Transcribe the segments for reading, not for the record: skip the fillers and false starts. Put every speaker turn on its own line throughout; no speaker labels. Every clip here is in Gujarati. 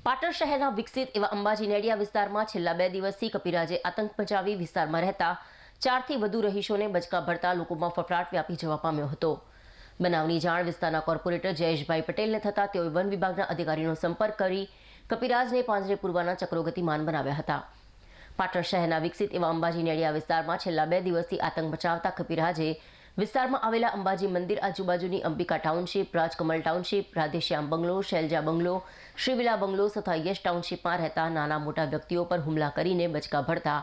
પાટણ શહેરના વિકસિત એવા અંબાજી નેડિયા વિસ્તારમાં છેલ્લા 2 દિવસથી કપિરાજે આતંક મચાવી વિસ્તારમાં રહેતા 4 થી વધુ રહીશોને બચકા ભરતા લોકોમાં ફફડાટ વ્યાપી જવા પામ્યો હતો। બનાવની જાણ વિસ્તારના કોર્પોરેટર જયેશભાઈ પટેલને થતા તેઓએ વન વિભાગના અધિકારીનો સંપર્ક કરી કપિરાજને પાંજરે પૂરવાના ચક્રો ગતિમાન બનાવ્યા હતા। પાટણ શહેરના વિકસિત એવા અંબાજી નેડિયા વિસ્તારમાં છેલ્લા 2 દિવસથી આતંક મચાવતા કપિરાજે વિસ્તારમાં આવેલા અંબાજી મંદિર આજુબાજુની અંબિકા ટાઉનશીપ, રાજકમલ ટાઉનશીપ, રાધેશ્યામ બંગલો, શૈલજા બંગલો, શ્રીવિલા બંગલો તથા યશ ટાઉનશીપમાં રહેતા નાના મોટા વ્યક્તિઓ પર હુમલા કરીને બચકા ભરતા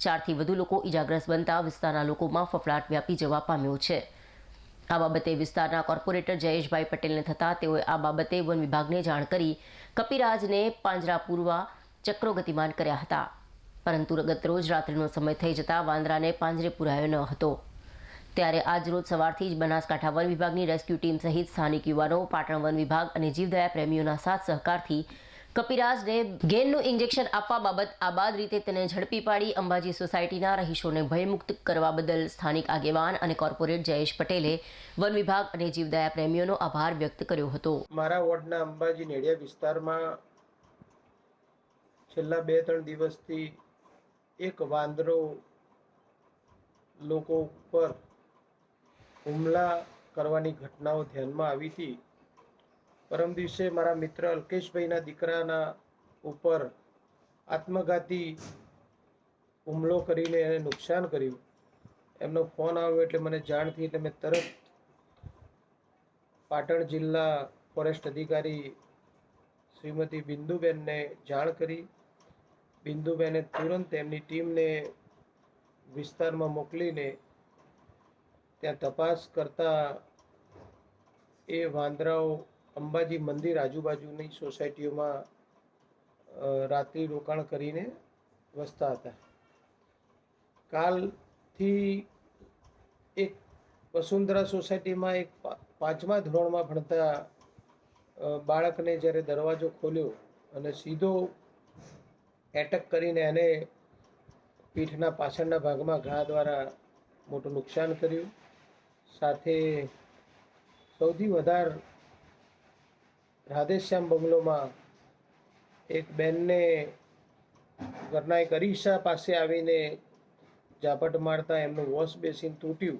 4 થી વધુ લોકો ઇજાગ્રસ્ત બનતા વિસ્તારના લોકોમાં ફફડાટ વ્યાપી જવા પામ્યો છે। આ બાબતે વિસ્તારના કોર્પોરેટર જયેશભાઈ પટેલને થતા તેઓએ આ બાબતે વન વિભાગને જાણ કરી કપિરાજને પાંજરા પૂરવા ચક્રો ગતિમાન કર્યા હતા, પરંતુ ગતરોજ રાત્રિનો સમય થઈ જતા વાંદરાને પાંજરે પૂરાયો ન હતો। ત્યારે આજરોજ સવારથી જ બનાસકાંઠા વન વિભાગની રેસ્ક્યુ ટીમ સહિત સ્થાનિક યુવાનો, પાટણ વન વિભાગ અને જીવદયા પ્રેમીઓના સાથ સહકારથી કપિરાજને ગેનનું ઇન્જેક્શન આપવા બાબત આબાદ રીતે તેને ઝડપી પાડી અંબાજી સોસાયટીના રહીશોને ભયમુક્ત કરવા બદલ સ્થાનિક આગેવાન અને કોર્પોરેટર જયેશ પટેલે વન વિભાગ અને જીવદયા પ્રેમીઓનો આભાર વ્યક્ત કર્યો હતો।
મારા વોર્ડના અંબાજી નેડિયા વિસ્તારમાં છેલ્લા 2-3 દિવસથી એક વાંદરો લોકો ઉપર હુમલા કરવાની ઘટનાઓ ધ્યાનમાં આવી હતી। પરમ દિવસે મારા મિત્ર અલ્કેશભાઈના દીકરાના ઉપર આત્મઘાતી હુમલો કરીને એને નુકસાન કર્યું। એમનો ફોન આવ્યો એટલે મને જાણ થઈ એટલે મેં તરત પાટણ જિલ્લા ફોરેસ્ટ અધિકારી શ્રીમતી બિંદુબેનને જાણ કરી। બિંદુબેને તુરંત એમની ટીમને વિસ્તારમાં મોકલીને ત્યાં તપાસ કરતા એ વાંદરાઓ અંબાજી મંદિર આજુબાજુની સોસાયટીઓમાં રાત્રિ રોકાણ કરીને વસતા હતા। કાલથી એક વસુંધરા સોસાયટીમાં એક 5મા ધોરણમાં ભણતા બાળકને જ્યારે દરવાજો ખોલ્યો અને સીધો એટેક કરીને એને પીઠના પાછળના ભાગમાં ઘા દ્વારા મોટું નુકસાન કર્યું। સાથે સૌથી વધારે રાધેશ્યામ બંગલોમાં એક બેનને ઘરના એક અરીસા પાસે આવીને ઝાપટ મારતા એમનું વોશ બેસિન તૂટ્યું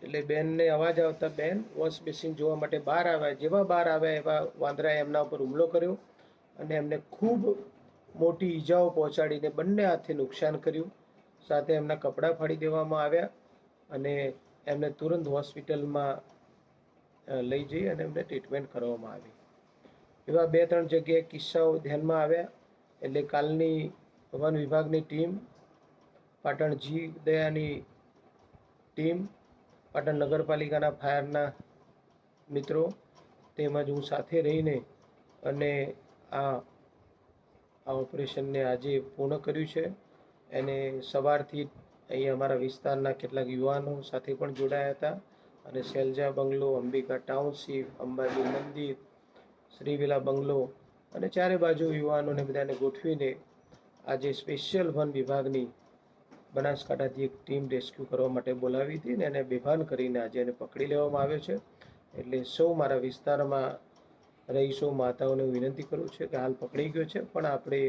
એટલે બેનને અવાજ આવતા બેન વોશ બેસિન જોવા માટે બહાર આવ્યા। જેવા બહાર આવ્યા એવા વાંદરાએ એમના ઉપર હુમલો કર્યો અને એમને ખૂબ મોટી ઈજાઓ પહોંચાડીને બંને હાથે નુકસાન કર્યું। સાથે એમના કપડાં ફાડી દેવામાં આવ્યા અને એમને તુરંત હોસ્પિટલમાં લઈ જઈ અને એમને ટ્રીટમેન્ટ કરવામાં આવી। એવા 2-3 જગ્યાએ કિસ્સાઓ ધ્યાનમાં આવ્યા એટલે કાલની વન વિભાગની ટીમ, પાટણ જીવદયાની ટીમ, પાટણ નગરપાલિકાના ફાયરના મિત્રો તેમજ હું સાથે રહીને અને આ ઓપરેશનને આજે પૂર્ણ કર્યું છે। એને સવારથી અહીં અમારા વિસ્તારના કેટલાક યુવાનો સાથે પણ જોડાયા હતા અને શૈલજા બંગલો, અંબિકા ટાઉનશીપ, અંબાજી મંદિર, શ્રીવિલા બંગલો અને ચારે બાજુ યુવાનોને બધાને ગોઠવીને આજે સ્પેશિયલ વન વિભાગની બનાસકાંઠાથી એક ટીમ રેસ્ક્યુ કરવા માટે બોલાવી હતી અને એને બેભાન કરીને આજે એને પકડી લેવામાં આવ્યો છે। એટલે સૌ મારા વિસ્તારમાં રહીશો, માતાઓને વિનંતી કરું છું કે હાલ પકડી ગયો છે, પણ આપણે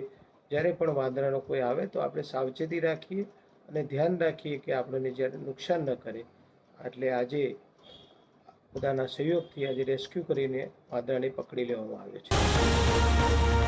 જ્યારે પણ વાંદરાનો કોઈ આવે તો આપણે સાવચેતી રાખીએ અને ધ્યાન રાખીએ કે આપણને જ્યારે નુકસાન ન કરે। એટલે આજે બધાના સહયોગથી આજે રેસ્ક્યુ કરીને વાંદરાને પકડી લેવામાં આવ્યો છે।